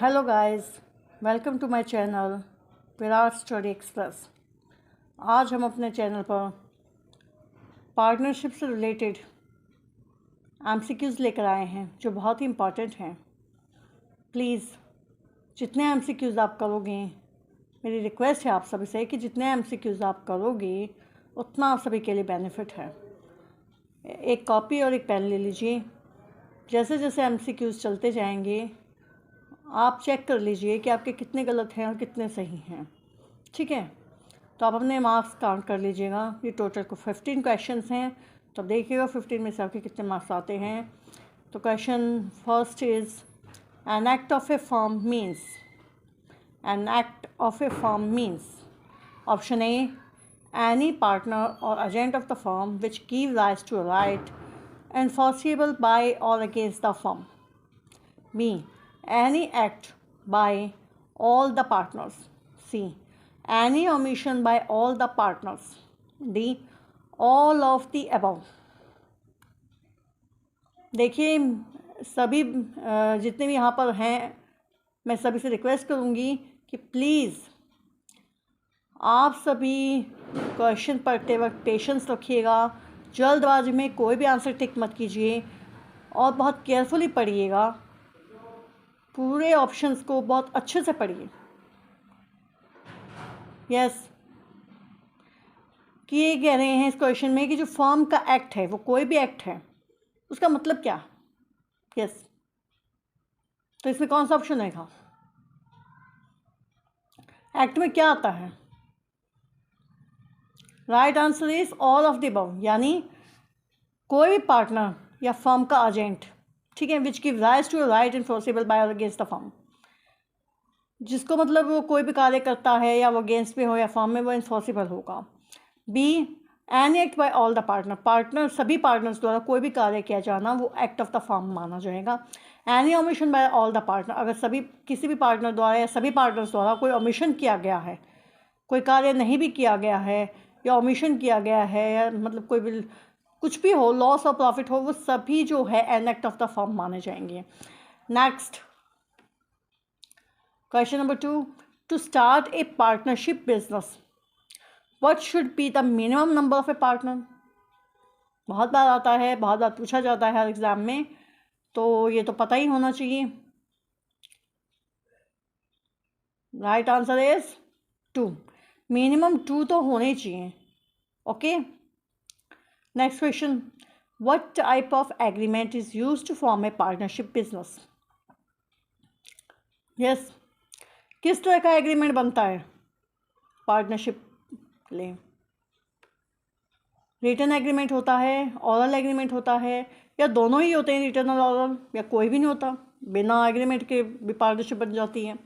Hello guys, welcome to my channel Virat study express. आज हम अपने चैनल पर पार्टनरशिप से रिलेटेड एमसीक्यूज़ लेकर आए हैं जो बहुत ही इम्पॉर्टेंट हैं। प्लीज़ जितने एमसीक्यूज़ आप करोगे, मेरी रिक्वेस्ट है आप सभी से कि जितने एमसीक्यूज़ आप करोगे उतना आप सभी के लिए बेनिफिट है। एक कॉपी और एक पेन ले लीजिए। जैसे जैसे एमसीक्यूज़ चलते जाएंगे आप चेक कर लीजिए कि आपके कितने गलत हैं और कितने सही हैं। ठीक है, तो आप अपने मार्क्स काउंट कर लीजिएगा। ये टोटल को 15 क्वेश्चंस हैं, तो अब देखिएगा 15 में से आपके कितने मार्क्स आते हैं। तो question first is an act of a firm means. An act of a firm means option A any partner or agent of the firm which give rise to a right enforceable by or against the firm. B. Any act by all the partners. C. Any omission by all the partners. D. All of the above. देखिए सभी जितने भी यहाँ पर हैं, मैं सभी से रिक्वेस्ट करूँगी कि प्लीज़ आप सभी क्वेश्चन पढ़ते वक्त पेशेंस रखिएगा। जल्दबाजी में कोई भी आंसर टिक मत कीजिए और बहुत केयरफुली पढ़िएगा। पूरे ऑप्शंस को बहुत अच्छे से पढ़िए। यस, कि ये कह रहे हैं इस क्वेश्चन में कि जो फर्म का एक्ट है वो कोई भी एक्ट है, उसका मतलब क्या। यस, तो इसमें कौन सा ऑप्शन रहेगा? एक्ट में क्या आता है? Right answer is all of the above, यानी कोई भी पार्टनर या फर्म का एजेंट, ठीक है, which give rise to a right enforceable by और अगेंस्ट द फर्म, जिसको मतलब वो कोई भी कार्य करता है या वो अगेंस्ट में हो या फर्म में, वो इन्फोर्सिबल होगा। Be any act by all the partner सभी पार्टनर्स द्वारा कोई भी कार्य किया जाना वो एक्ट ऑफ द फर्म माना जाएगा। Any omission by all the partner, अगर सभी किसी भी पार्टनर द्वारा या सभी पार्टनर्स द्वारा कोई ओमिशन किया गया है, कोई कार्य नहीं भी किया गया है या ओमिशन किया गया है, या मतलब कोई भी कुछ भी हो, लॉस और प्रॉफिट हो, वो सभी जो है an act of the firm माने जाएंगे। Next question number 2, to start a partnership business what should be the minimum number of a partner. बहुत बार आता है, बहुत बार पूछा जाता है हर एग्ज़ाम में, तो ये तो पता ही होना चाहिए। राइट आंसर इज 2, मिनिमम 2 तो होने ही चाहिए। Okay, next question, what type of agreement is used to form a partnership business. Yes, किस तरह का एग्रीमेंट बनता है पार्टनरशिप के लिए? रिटन एग्रीमेंट होता है, ऑरल एग्रीमेंट होता है, या दोनों ही होते हैं, रिटन और ऑरल, या कोई भी नहीं होता, बिना एग्रीमेंट के भी पार्टनरशिप बन जाती है?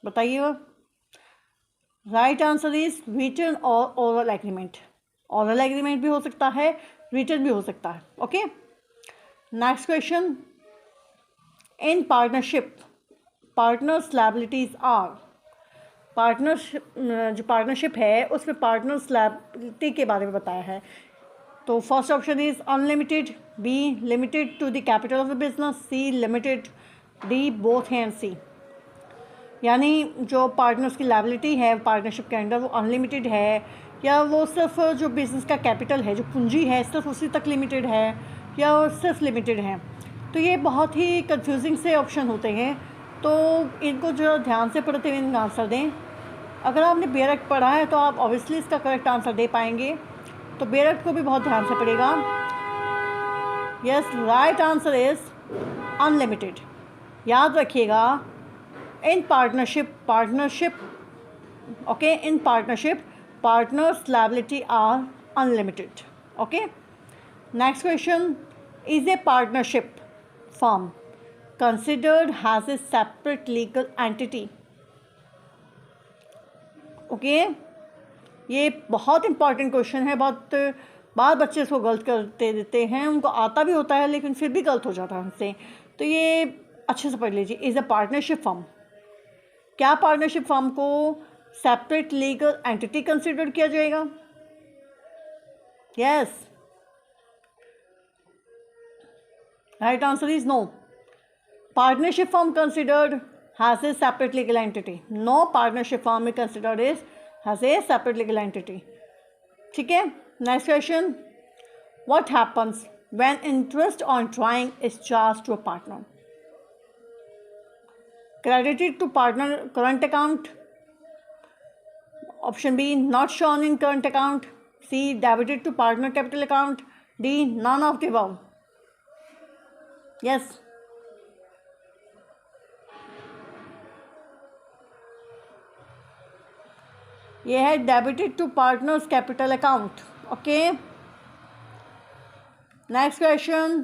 बताइएगा। राइट आंसर इज रिटन और ऑरल एग्रीमेंट। ऑरल एग्रीमेंट भी हो सकता है, रिटन भी हो सकता है। Okay, next question, in partnership partners liabilities are. Partnership जो पार्टनरशिप है उसमें पार्टनर्स लायबिलिटी के बारे में बताया है। तो first option is unlimited, B limited to the capital of the business, C limited, D both हैं सी। यानी जो पार्टनर्स की लायबिलिटी है पार्टनरशिप के अंडर वो अनलिमिटेड है, या वो सिर्फ जो बिज़नेस का कैपिटल है, जो पूंजी है, सिर्फ उसी तक लिमिटेड है, या वो सिर्फ लिमिटेड है। तो ये बहुत ही कंफ्यूजिंग से ऑप्शन होते हैं, तो इनको जो ध्यान से पढ़ते हुए इनका आंसर दें। अगर आपने बेयर एक्ट पढ़ा है तो आप ऑब्वियसली इसका करेक्ट आंसर दे पाएंगे, तो बेयर एक्ट को भी बहुत ध्यान से पढ़ेगा। Yes, right answer is unlimited. याद रखिएगा, in partnership okay, in partnership partners liability are unlimited. Okay, next question, is a partnership firm considered as a separate legal entity? Okay, ये बहुत इंपॉर्टेंट क्वेश्चन है। बहुत बार बच्चे इसको गलत करते देते हैं, उनको आता भी होता है लेकिन फिर भी गलत हो जाता है उनसे, तो ये अच्छे से पढ़ लीजिए। इज़ अ पार्टनरशिप फर्म, क्या पार्टनरशिप फर्म को सेपरेट लीगल एंटिटी कंसिडर किया जाएगा? Yes, right answer is no. Partnership firm considered has a separate legal entity. No partnership firm is considered has a separate legal entity. ठीक है. Next question. What happens when interest on drawing is charged to a partner? Credited to partner current account. Option B, not shown in current account. C, debited to partner capital account. D, none of the above. Yes. ये है debited to partners capital account. Okay. Next question.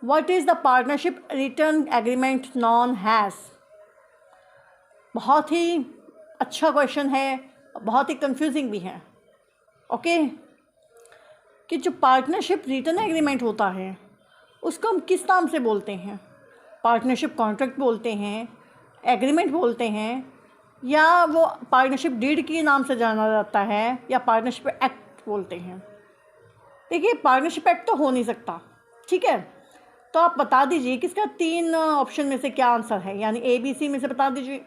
What is the partnership return agreement known as? बहुत ही अच्छा question है, बहुत ही confusing भी है. Okay. कि जो पार्टनरशिप रिटर्न एग्रीमेंट होता है उसको हम किस नाम से बोलते हैं? पार्टनरशिप कॉन्ट्रैक्ट बोलते हैं, एग्रीमेंट बोलते हैं, या वो पार्टनरशिप डीड के नाम से जाना जाता है, या पार्टनरशिप एक्ट बोलते हैं? देखिए, पार्टनरशिप एक्ट तो हो नहीं सकता. ठीक है. तो आप बता दीजिए कि इसका 3 ऑप्शन में से क्या आंसर है, यानी ABC में से बता दीजिए.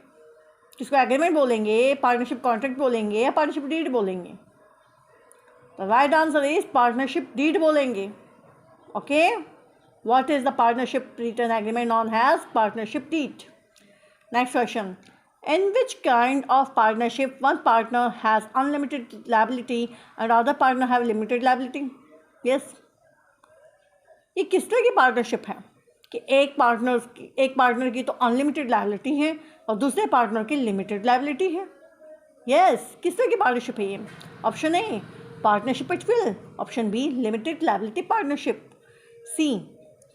किसको एग्रीमेंट बोलेंगे, पार्टनरशिप कॉन्ट्रैक्ट बोलेंगे, या पार्टनरशिप डीड बोलेंगे? तो right answer is partnership deed बोलेंगे. Okay. What is the partnership return agreement known has? Partnership deed. Next question. In which kind of partnership one partner has unlimited liability and other partner have limited liability? Yes. ये किस तरह की partnership है कि एक partner की तो unlimited liability है और दूसरे पार्टनर की लिमिटेड लायबिलिटी है? यस. किस तरह की पार्टनरशिप है ये? Option A, partnership at will. Option B, limited liability partnership. C,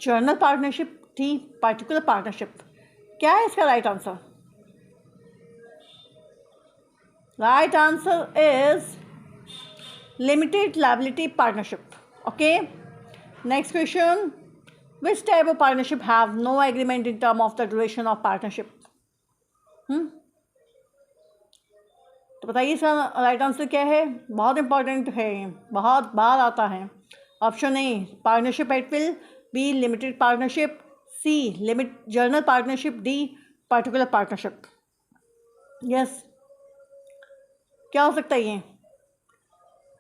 general partnership. D, particular partnership. क्या है इसका right answer? Right answer is limited liability partnership. Okay. Next question. Which type of partnership have no agreement in term of the duration of partnership? तो बताइए इसका right answer क्या है? बहुत important है, बहुत बार आता है. Option A, partnership at will. B, limited partnership. C, general partnership. D, particular partnership. Yes. क्या हो सकता है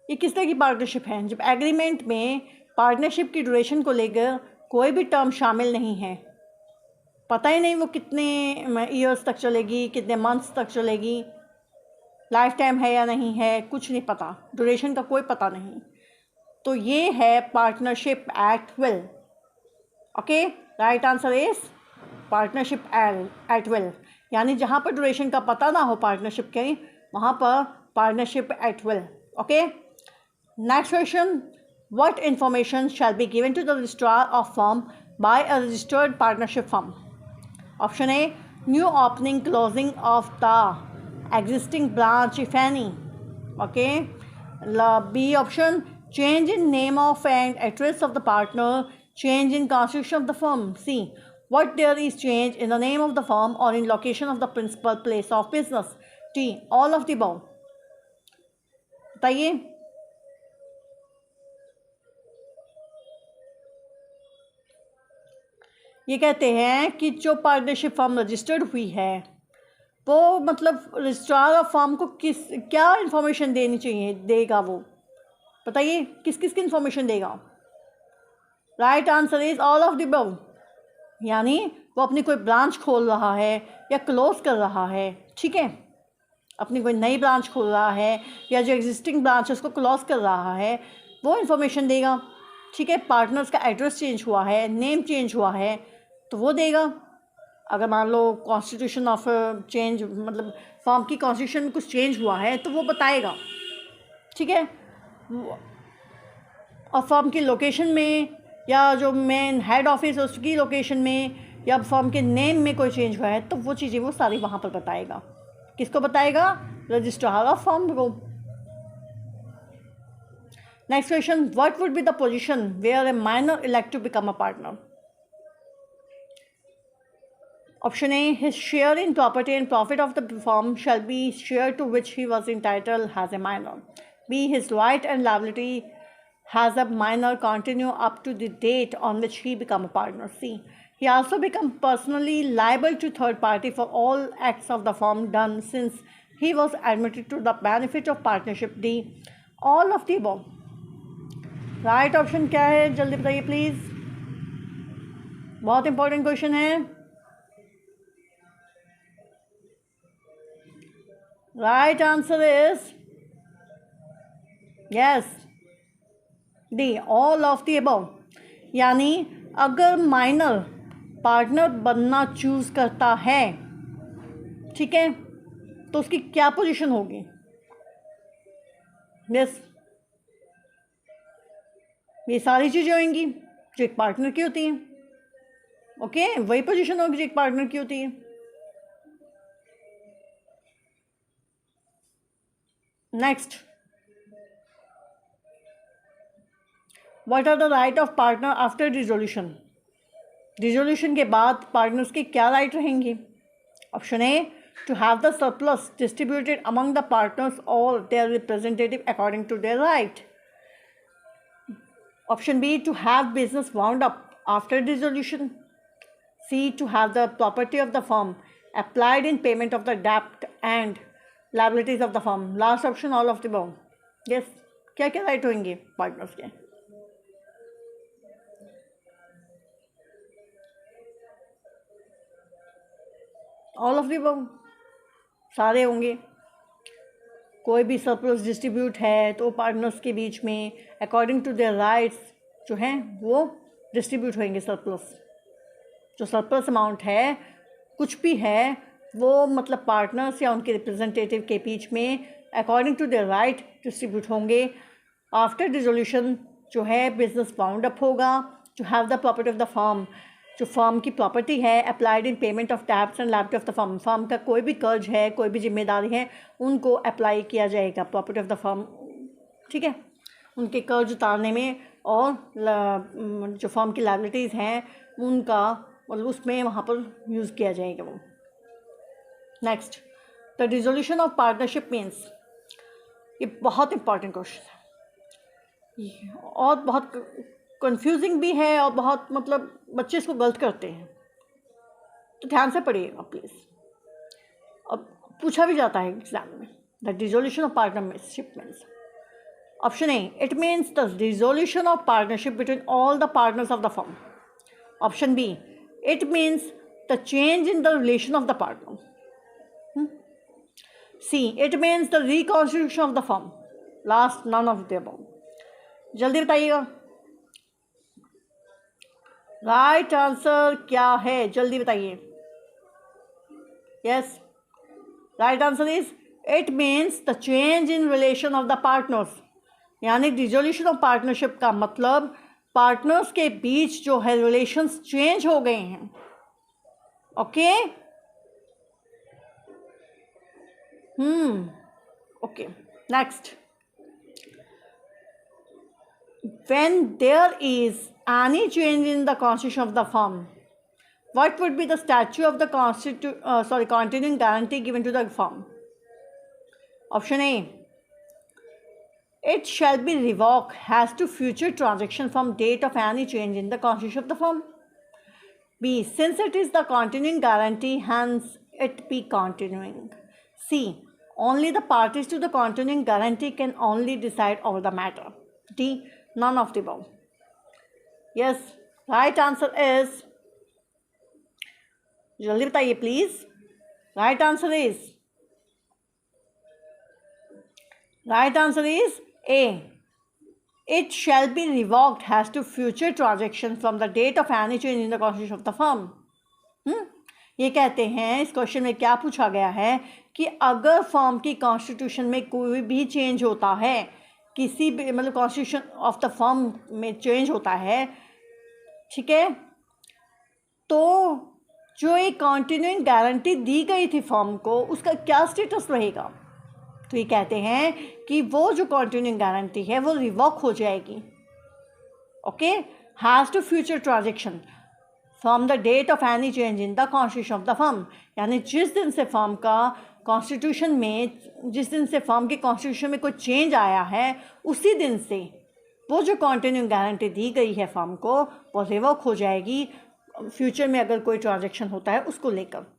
ये किस तरह की पार्टनरशिप है? जब एग्रीमेंट में पार्टनरशिप की ड्यूरेशन को लेकर कोई भी टर्म शामिल नहीं है, पता ही नहीं वो कितने ईयर्स तक चलेगी, कितने मंथ्स तक चलेगी, लाइफ टाइम है या नहीं है, कुछ नहीं पता, ड्यूरेशन का कोई पता नहीं. तो ये है partnership at will. Okay. Right answer is partnership at will, यानी जहाँ पर ड्यूरेशन का पता ना हो पार्टनरशिप के, वहाँ पर partnership at will. Okay. Next question. What information shall be given to the registrar of firm by a registered partnership firm? Option A, new opening closing of the existing branch if any. Okay. B option, change in name of and address of the partner, change in constitution of the firm. C, what there is change in the name of the firm और in location of the principal place of business. D, all of the above. बताइए. ये कहते हैं कि जो partnership firm registered हुई है वो मतलब रजिस्ट्रार ऑफ फर्म को क्या इन्फॉर्मेशन देनी चाहिए, देगा वो? बताइए किस किस की इन्फॉर्मेशन देगा? Right answer is all of the above. यानी वो अपनी कोई ब्रांच खोल रहा है या क्लोज कर रहा है. ठीक है. अपनी कोई नई ब्रांच खोल रहा है या जो एग्जिस्टिंग ब्रांच है उसको क्लोज कर रहा है, वो इन्फॉर्मेशन देगा. ठीक है. पार्टनर्स का एड्रेस चेंज हुआ है, नेम चेंज हुआ है, तो वो देगा. अगर मान लो कॉन्स्टिट्यूशन ऑफ चेंज, मतलब फर्म की कॉन्स्टिट्यूशन में कुछ चेंज हुआ है तो वो बताएगा. ठीक है. और फर्म की लोकेशन में या जो मेन हेड ऑफिस है उसकी लोकेशन में या फर्म के नेम में कोई चेंज हुआ है तो वो चीज़ें वो सारी वहाँ पर बताएगा. किसको बताएगा? रजिस्ट्रार ऑफ फर्म को. Next question. What would be the position where a minor elect to become a partner? Option A, his share in property and profit of the firm shall be share to which he was entitled has a minor. B, his right and liability has a minor continue up to the date on which he become a partner. C, He also become personally liable to third party for all acts of the firm done since he was admitted to the benefit of partnership. D. All of the above. Right option क्या है जल्दी बताइए please, बहुत important question है. Right answer is yes D, all of the above. यानी अगर minor partner बनना choose करता है, ठीक है, तो उसकी क्या पोजीशन होगी. यस, ये सारी चीज़ें होंगी जो एक पार्टनर की होती हैं. ओके, वही पोजीशन होगी जो एक पार्टनर की होती है. Next, what are the right of partner after dissolution. Dissolution के बाद पार्टनर्स की क्या राइट रहेंगी. Option A, to have the surplus distributed among the partners or their representative according to their right. Option B, to have business wound up after dissolution. C, to have the property of the firm applied in payment of the debt and liabilities of the firm. Last option, all of the above. Yes, क्या क्या right होंगे partners के. All of the above सारे होंगे. कोई भी surplus distribute है तो पार्टनर्स के बीच में अकॉर्डिंग टू देयर राइट्स जो हैं वो डिस्ट्रीब्यूट होंगे. सरप्लस जो सरप्लस अमाउंट है कुछ भी है वो मतलब पार्टनर्स या उनके रिप्रेजेंटेटिव के बीच में according to their right distribute होंगे. आफ्टर डिसोल्यूशन जो है बिजनेस वाउंड अप होगा. To have the property of the firm, जो फर्म की प्रॉपर्टी है applied in payment of tax and liability of the firm. Firm का कोई भी कर्ज है, कोई भी जिम्मेदारी है, उनको अप्लाई किया जाएगा प्रॉपर्टी ऑफ द फर्म. ठीक है, उनके कर्ज उतारने में और जो फर्म की लायबिलिटीज़ हैं उनका मतलब उसमें वहाँ पर यूज़ किया जाएगा वो. Next, the dissolution of partnership means. ये बहुत इंपॉर्टेंट क्वेश्चन है और बहुत कंफ्यूजिंग भी है और बहुत मतलब बच्चे इसको गलत करते हैं, तो ध्यान से पढ़िएगा प्लीज़. अब पूछा भी जाता है एग्जाम में. The dissolution of partnership means. Option A, it means the dissolution of partnership between all the partners of the firm. Option B, it means the change in the relation of the partner. C, it means the reconstitution of the firm. Last, none of the above. जल्दी बताइएगा right answer क्या है, जल्दी बताइए. Yes, right answer is it means the change in relation of the partners. यानी dissolution of partnership का मतलब partners के बीच जो है रिलेशंस चेंज हो गए हैं. Okay okay. Next, when there is any change in the constitution of the firm, what would be the statute of the continuing guarantee given to the firm? Option A, it shall be revoked as to future transaction from date of any change in the constitution of the firm. B, since it is the continuing guarantee, hence it be continuing. C, only the parties to the continuing guarantee can only decide over the matter. D, none of the above. Yes, right answer is, जल्दी बताइए please. Right answer is A, it shall be revoked has to future transaction from the date of any change in the constitution of the firm. ये कहते हैं इस question में क्या पूछा गया है कि अगर फर्म की कॉन्स्टिट्यूशन में कोई भी चेंज होता है, किसी भी मतलब कॉन्स्टिट्यूशन ऑफ द फर्म में चेंज होता है, ठीक है, तो जो एक कॉन्टिन्यूइंग गारंटी दी गई थी फर्म को उसका क्या स्टेटस रहेगा. तो ये कहते हैं कि वो जो कॉन्टिन्यूइंग गारंटी है वो रिवॉक हो जाएगी. Okay, has to future transaction from the date of any change in the constitution of the firm. यानी जिस दिन से फर्म का कॉन्स्टिट्यूशन में जिस दिन से फर्म के कॉन्स्टिट्यूशन में कोई चेंज आया है उसी दिन से वो जो कॉन्टिन्यूइंग गारंटी दी गई है फर्म को वो रिवोक हो जाएगी फ्यूचर में अगर कोई ट्रांजेक्शन होता है उसको लेकर।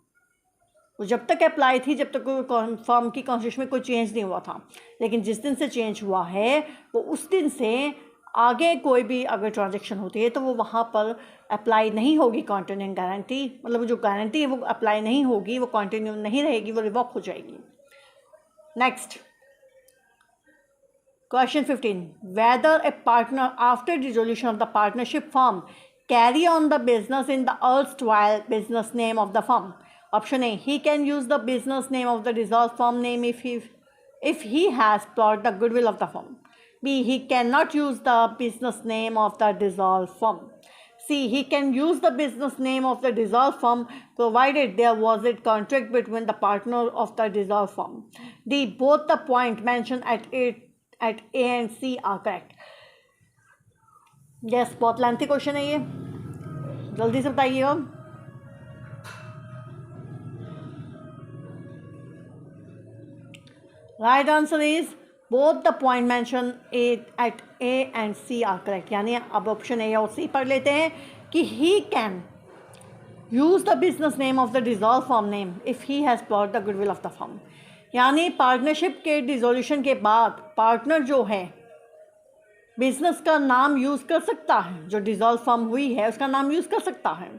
वो जब तक अप्लाई थी, जब तक फर्म की कॉन्स्टिट्यूशन में कोई चेंज नहीं हुआ था, लेकिन जिस दिन से चेंज हुआ है वो उस दिन से आगे कोई भी अगर ट्रांजेक्शन होती है तो वो वहाँ पर अप्लाई नहीं होगी कॉन्टिन्यूइंग गारंटी, मतलब जो गारंटी है वो अप्लाई नहीं होगी, वो कंटिन्यू नहीं रहेगी, वो रिवॉक हो जाएगी। Next question 15, whether a partner after dissolution of the partnership firm carry on the business in the erstwhile business name of the firm. Option A, he can use the business name of the dissolved firm name if he has plotted the goodwill of the firm. B, he cannot use the business name of the dissolved firm. C, he can use the business name of the dissolved firm provided there was a contract between the partner of the dissolved firm. D, both the point mentioned at A and C are correct. Yes, बहुत lengthy question है ये, जल्दी से बताइएगा। Right answer is both the point mention at A and C are correct. यानी अब option A और सी पढ़ लेते हैं कि he can use the business name of the dissolve firm name if he has plot the goodwill of the firm. यानी partnership के dissolution के बाद पार्टनर जो है बिजनेस का नाम यूज़ कर सकता है, जो डिसॉल्व फर्म हुई है उसका नाम यूज़ कर सकता है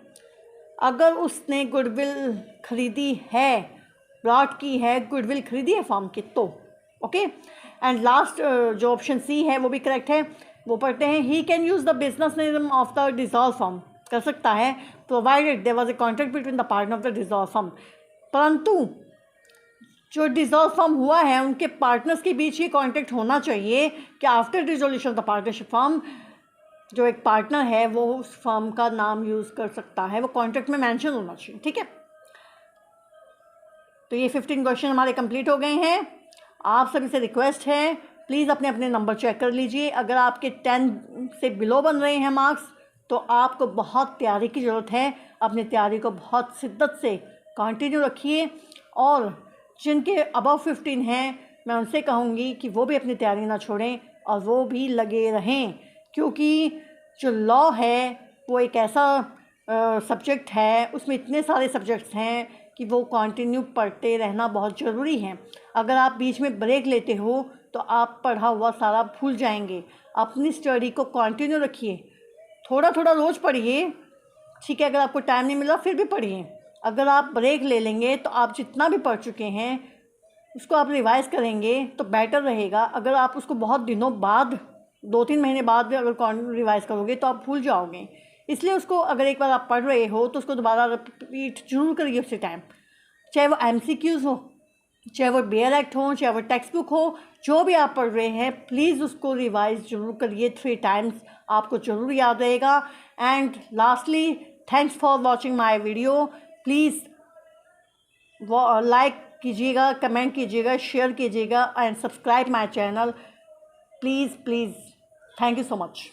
अगर उसने गुडविल खरीदी है, प्लॉट की है, गुडविल खरीदी है फर्म की तो। ओके, एंड लास्ट जो ऑप्शन सी है वो भी करेक्ट है। वो पढ़ते हैं ही can use the business name of the dissolve firm, कर सकता है provided there was a contract between the partner of the dissolve firm. परंतु जो डिसॉल्व फर्म हुआ है उनके पार्टनर्स के बीच ये कॉन्ट्रैक्ट होना चाहिए कि after dissolution of the partnership firm जो एक पार्टनर है वो उस फर्म का नाम यूज़ कर सकता है, वो कॉन्ट्रैक्ट में मेंशन होना चाहिए। ठीक है, तो ये 15 क्वेश्चन हमारे कंप्लीट हो गए हैं। आप सभी से रिक्वेस्ट है प्लीज़ अपने अपने नंबर चेक कर लीजिए। अगर आपके 10 से बिलो बन रहे हैं मार्क्स तो आपको बहुत तैयारी की ज़रूरत है। अपनी तैयारी को बहुत शिद्दत से कंटिन्यू रखिए और जिनके अबव 15 हैं मैं उनसे कहूँगी कि वो भी अपनी तैयारी ना छोड़ें और वो भी लगे रहें, क्योंकि जो लॉ है वो एक ऐसा सब्जेक्ट है, उसमें इतने सारे सब्जेक्ट्स हैं कि वो कंटिन्यू पढ़ते रहना बहुत ज़रूरी है। अगर आप बीच में ब्रेक लेते हो तो आप पढ़ा हुआ सारा भूल जाएंगे। अपनी स्टडी को कंटिन्यू रखिए, थोड़ा थोड़ा रोज़ पढ़िए। ठीक है, अगर आपको टाइम नहीं मिला फिर भी पढ़िए। अगर आप ब्रेक ले लेंगे तो आप जितना भी पढ़ चुके हैं उसको आप रिवाइज़ करेंगे तो बेटर रहेगा। अगर आप उसको बहुत दिनों बाद 2-3 महीने बाद भी अगर रिवाइज़ करोगे तो आप भूल जाओगे। इसलिए उसको अगर एक बार आप पढ़ रहे हो तो उसको दोबारा रिपीट जरूर करिए उसी टाइम, चाहे वो MCQs हो, चाहे वो बेयर एक्ट हो, चाहे वो टेक्स्ट बुक हो, जो भी आप पढ़ रहे हैं प्लीज़ उसको रिवाइज जरूर करिए 3 टाइम्स, आपको ज़रूर याद रहेगा। And lastly thanks for watching my video. Please like कीजिएगा, कमेंट कीजिएगा, शेयर कीजिएगा and subscribe my channel please. Thank you so much.